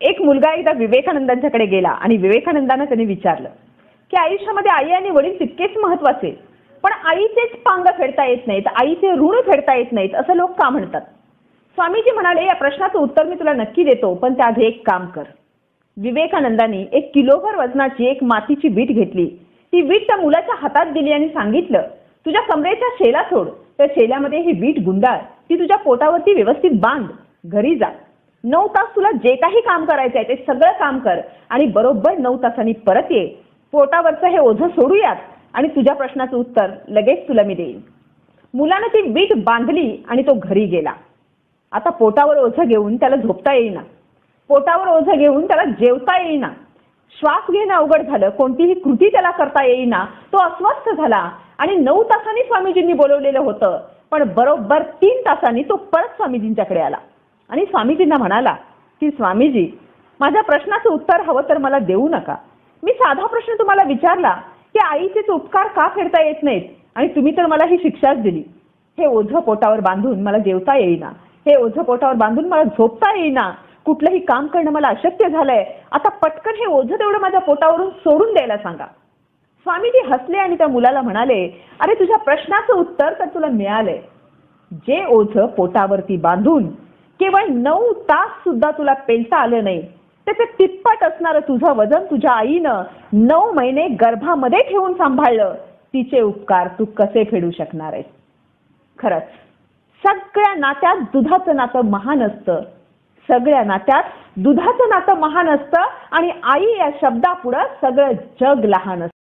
एक मुलगा एकदा विवेकानंदांच्याकडे गेला आणि विवेकानंदांना त्यांनी विचारलं की आयुष्यामध्ये आई आणि वडील तितकेच महत्त्वाचे, पण आईचेच पांग फेडता येत नाहीत, आईचे ऋण फेडता येत नाहीत असं लोक का म्हणतात? स्वामीजी म्हणाले, या प्रश्नाचं उत्तर मी तुला नक्की देतो, पण त्याआधी एक काम कर. विवेकानंदांनी 1 किलोभर वजनाची एक मातीची वीट घेतली. ती वीट त्या मुलाच्या हातात दिली आणि सांगितलं, तुझ्या कमरेच्या शेला सोड, त्या शेल्यामध्ये ही वीट गुंडाळ, ती तुझ्या पोटावरती व्यवस्थित बांध, घरी जा. 9 तास तुला जे काही काम करायचं आहे ते सगळं काम कर आणि बरोबर 9 तासांनी परत ये. पोटावरचं हे ओझं सोडूयात आणि तुझ्या प्रश्नाचं उत्तर लगेच तुला मी देईन. मुलाने ती वीट बांधली आणि तो घरी गेला. आता पोटावर ओझं घेऊन त्याला झोपता येईना, पोटावर ओझं घेऊन त्याला जेवता येईना, श्वास घेणं अवघड झालं, कोणतीही कृती त्याला करता येईना. तो अस्वस्थ झाला आणि 9 तासांनी स्वामीजींनी बोलवलेलं होतं, पण बरोबर 3 तासांनी तो परत स्वामीजींच्याकडे आला आणि स्वामीजींना म्हणाला की स्वामीजी, माझ्या प्रश्नाचं उत्तर हवं तर मला देऊ नका. मी साधा प्रश्न तुम्हाला विचारला की आईचे उपकार का फेडता येत नाहीत आणि तुम्ही तर मला ही शिक्षाच दिली. हे ओझं पोटावर बांधून मला जेवता येईना, हे ओझं पोटावर बांधून मला झोपता येईना, कुठलंही काम करणं मला अशक्य झालंय. आता पटकन हे ओझं तेवढं माझ्या पोटावरून सोडून द्यायला सांगा. स्वामीजी हसले आणि त्या मुलाला म्हणाले, अरे तुझ्या प्रश्नाचं उत्तर तर तुला मिळालंय. जे ओझं पोटावरती बांधून केवळ 9 तास सुद्धा तुला पेलता आलं नाही, त्याचे तिप्पट असणारं तुझं वजन तुझ्या आईनं 9 महिने गर्भामध्ये ठेवून सांभाळलं, तिचे उपकार तू कसे फेडू शकणार आहेस? खरंच सगळ्या नात्यात दुधाचं नातं महान असतं, सगळ्या नात्यात दुधाचं नातं महान असतं आणि आई या शब्दापुढं सगळं जग लहान असतं.